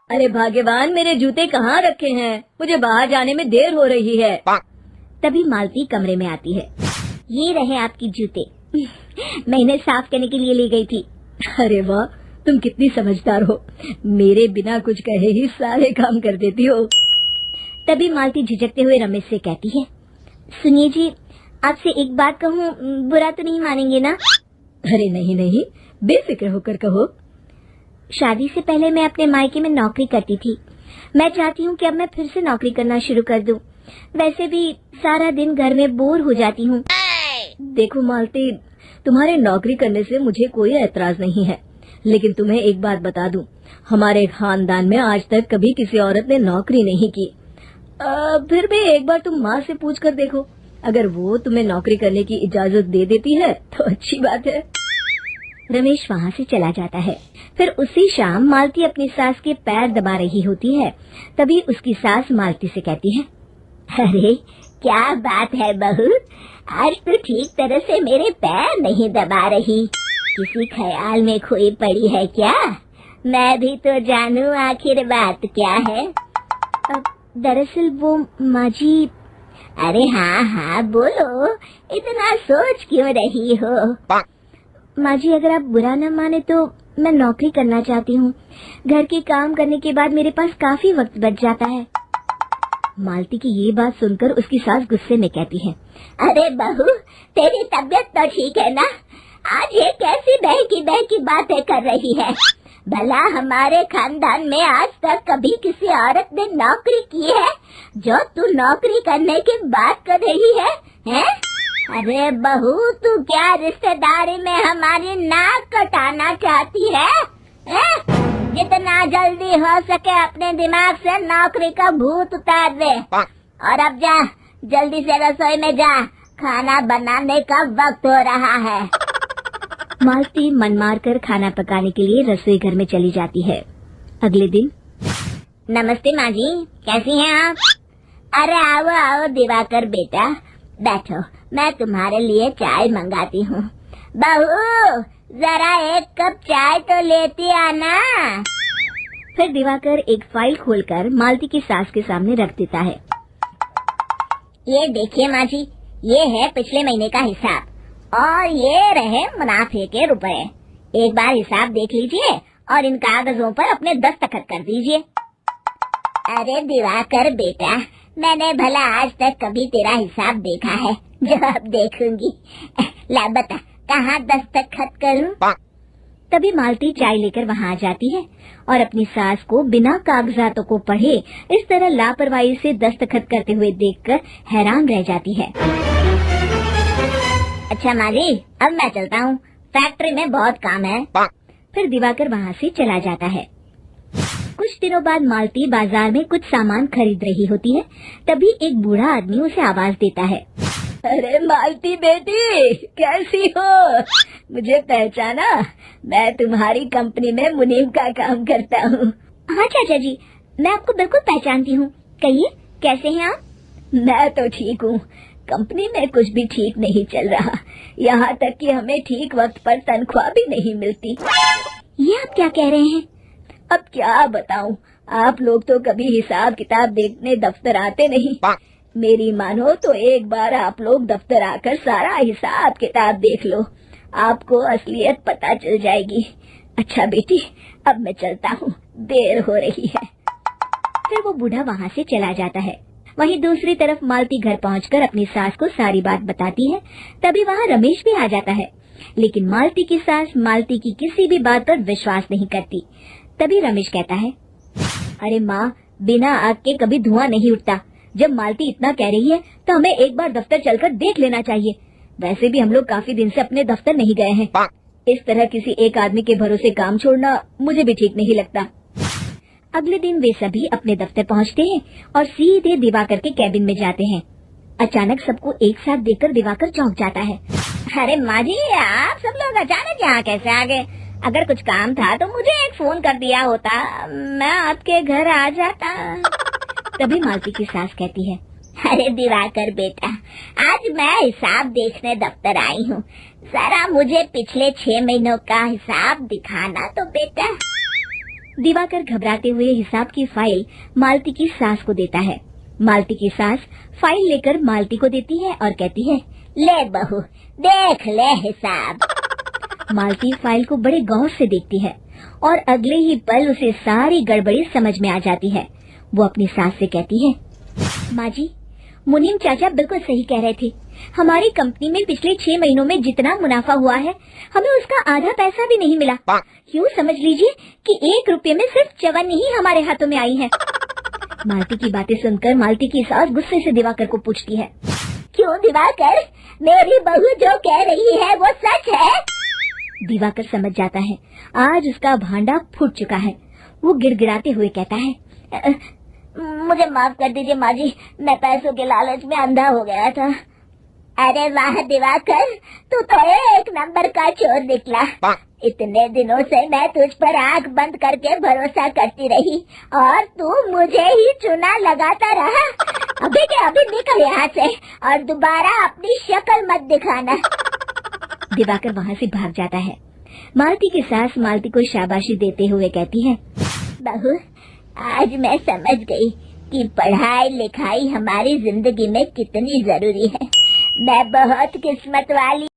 अरे भाग्यवान, मेरे जूते कहाँ रखे हैं? मुझे बाहर जाने में देर हो रही है। तभी मालती कमरे में आती है। ये रहे आपकी जूते। मैं इन्हें साफ करने के लिए ले गई थी। अरे वाह, तुम कितनी समझदार हो। मेरे बिना कुछ कहे ही सारे काम कर देती हो। तभी मालती झिझकते हुए रमेश से कहती है, सुनिए जी, आपसे एक बात कहूँ, बुरा तो नहीं मानेंगे ना? अरे नहीं नहीं, बेफिक्र होकर कहो। शादी से पहले मैं अपने मायके में नौकरी करती थी। मैं चाहती हूँ कि अब मैं फिर से नौकरी करना शुरू कर दूँ। वैसे भी सारा दिन घर में बोर हो जाती हूँ। देखो मालती, तुम्हारे नौकरी करने से मुझे कोई ऐतराज नहीं है, लेकिन तुम्हें एक बात बता दूं, हमारे खानदान में आज तक कभी किसी औरत ने नौकरी नहीं की। फिर भी एक बार तुम माँ से पूछ कर देखो, अगर वो तुम्हें नौकरी करने की इजाजत दे देती है तो अच्छी बात है। रमेश वहाँ से चला जाता है। फिर उसी शाम मालती अपनी सास के पैर दबा रही होती है। तभी उसकी सास मालती से कहती है, अरे क्या बात है बहू, आज तो ठीक तरह से मेरे पैर नहीं दबा रही। किसी ख्याल में खोई पड़ी है क्या? मैं भी तो जानूं आखिर बात क्या है। दरअसल वो माँ जी। अरे हाँ हाँ बोलो, इतना सोच क्यों रही हो? माँ जी, अगर आप बुरा न माने तो मैं नौकरी करना चाहती हूँ। घर के काम करने के बाद मेरे पास काफी वक्त बच जाता है। मालती की ये बात सुनकर उसकी सास गुस्से में कहती है, अरे बहू, तेरी तबीयत तो ठीक है ना? आज ये कैसी बहकी बातें कर रही है? भला हमारे खानदान में आज तक कभी किसी औरत ने नौकरी की है जो तू नौकरी करने की बात कर रही है, हैं? अरे बहू, तू क्या रिश्तेदारी में हमारी नाक कटाना चाहती है? जितना जल्दी हो सके अपने दिमाग से नौकरी का भूत उतार दे। और अब जा, जल्दी से रसोई में जा, खाना बनाने का वक्त हो रहा है। मालती मन मार कर खाना पकाने के लिए रसोई घर में चली जाती है। अगले दिन, नमस्ते माँ जी, कैसी हैं आप? अरे आओ आओ दिवाकर बेटा, बैठो, मैं तुम्हारे लिए चाय मंगाती हूँ। बहू, जरा एक कप चाय तो लेती आना। फिर दिवाकर एक फाइल खोलकर मालती की सास के सामने रख देता है। ये देखिए माँ जी, ये है पिछले महीने का हिसाब और ये रहे मुनाफे के रुपए। एक बार हिसाब देख लीजिए और इन कागजों पर अपने दस्तखत कर दीजिए। अरे दिवाकर बेटा, मैंने भला आज तक कभी तेरा हिसाब देखा है जो अब देखूंगी? ला बता, कहाँ दस्तखत करूं? तभी मालती चाय लेकर वहाँ आ जाती है और अपनी सास को बिना कागजातों को पढ़े इस तरह लापरवाही से दस्तखत करते हुए देखकर हैरान रह जाती है। अच्छा माँ जी, अब मैं चलता हूँ, फैक्ट्री में बहुत काम है। फिर दिवाकर वहाँ से चला जाता है। कुछ दिनों बाद मालती बाजार में कुछ सामान खरीद रही होती है। तभी एक बूढ़ा आदमी उसे आवाज देता है, अरे मालती बेटी, कैसी हो? मुझे पहचाना? मैं तुम्हारी कंपनी में मुनीम का काम करता हूँ। हाँ चाचा जी, मैं आपको बिल्कुल पहचानती हूँ। कहिए, कैसे हैं आप? मैं तो ठीक हूँ। कंपनी में कुछ भी ठीक नहीं चल रहा, यहाँ तक कि हमें ठीक वक्त पर तनख्वाह भी नहीं मिलती। ये आप क्या कह रहे हैं? अब क्या बताऊं, आप लोग तो कभी हिसाब किताब देखने दफ्तर आते नहीं। मेरी मानो तो एक बार आप लोग दफ्तर आकर सारा हिसाब किताब देख लो, आपको असलियत पता चल जाएगी। अच्छा बेटी, अब मैं चलता हूँ, देर हो रही है। फिर वो बूढ़ा वहाँ से चला जाता है। वहीं दूसरी तरफ मालती घर पहुंचकर अपनी सास को सारी बात बताती है। तभी वहाँ रमेश भी आ जाता है, लेकिन मालती की सास मालती की किसी भी बात पर विश्वास नहीं करती। तभी रमेश कहता है, अरे माँ, बिना आग के कभी धुआं नहीं उठता। जब मालती इतना कह रही है तो हमें एक बार दफ्तर चलकर देख लेना चाहिए। वैसे भी हम लोग काफी दिन से अपने दफ्तर नहीं गए हैं। इस तरह किसी एक आदमी के भरोसे काम छोड़ना मुझे भी ठीक नहीं लगता। अगले दिन वे सभी अपने दफ्तर पहुंचते हैं और सीधे दिवाकर के कैबिन में जाते हैं। अचानक सबको एक साथ देखकर दिवाकर चौंक जाता है। अरे माँ जी, आप सब लोग अचानक यहाँ कैसे आ गए? अगर कुछ काम था तो मुझे एक फोन कर दिया होता, मैं आपके घर आ जाता। तभी मालती की सास कहती है, अरे दिवाकर बेटा, आज मैं हिसाब देखने दफ्तर आई हूँ, जरा मुझे पिछले 6 महीनों का हिसाब दिखाना तो बेटा। दिवाकर घबराते हुए हिसाब की फाइल मालती की सास को देता है। मालती की सास फाइल लेकर मालती को देती है और कहती है, ले बहू, देख ले हिसाब। मालती फाइल को बड़े गौर से देखती है और अगले ही पल उसे सारी गड़बड़ी समझ में आ जाती है। वो अपनी सास से कहती है, माँ जी, मुनीम चाचा बिल्कुल सही कह रहे थे। हमारी कंपनी में पिछले 6 महीनों में जितना मुनाफा हुआ है, हमें उसका आधा पैसा भी नहीं मिला। यूँ समझ लीजिए कि 1 रुपये में सिर्फ चवन्नी ही हमारे हाथों में आई है। मालती की बातें सुनकर मालती की सास गुस्से से दिवाकर को पूछती है, क्यों दिवाकर, मेरी बहू जो कह रही है वो सच है? दिवाकर समझ जाता है आज उसका भांडा फूट चुका है। वो गिड़गिड़ाते हुए कहता है, मुझे माफ कर दीजिए माँ जी, मैं पैसों के लालच में अंधा हो गया था। अरे वाह दिवाकर, तू तो 1 नंबर का चोर निकला। इतने दिनों से मैं तुझ पर आंख बंद करके भरोसा करती रही और तू मुझे ही चुना लगाता रहा। अभी के अभी निकल यहाँ से और दोबारा अपनी शक्ल मत दिखाना। दिवाकर वहाँ से भाग जाता है। मालती की सास मालती को शाबाशी देते हुए कहती है, बहू, आज मैं समझ गई कि पढ़ाई लिखाई हमारी जिंदगी में कितनी जरूरी है। मैं बहुत किस्मत वाली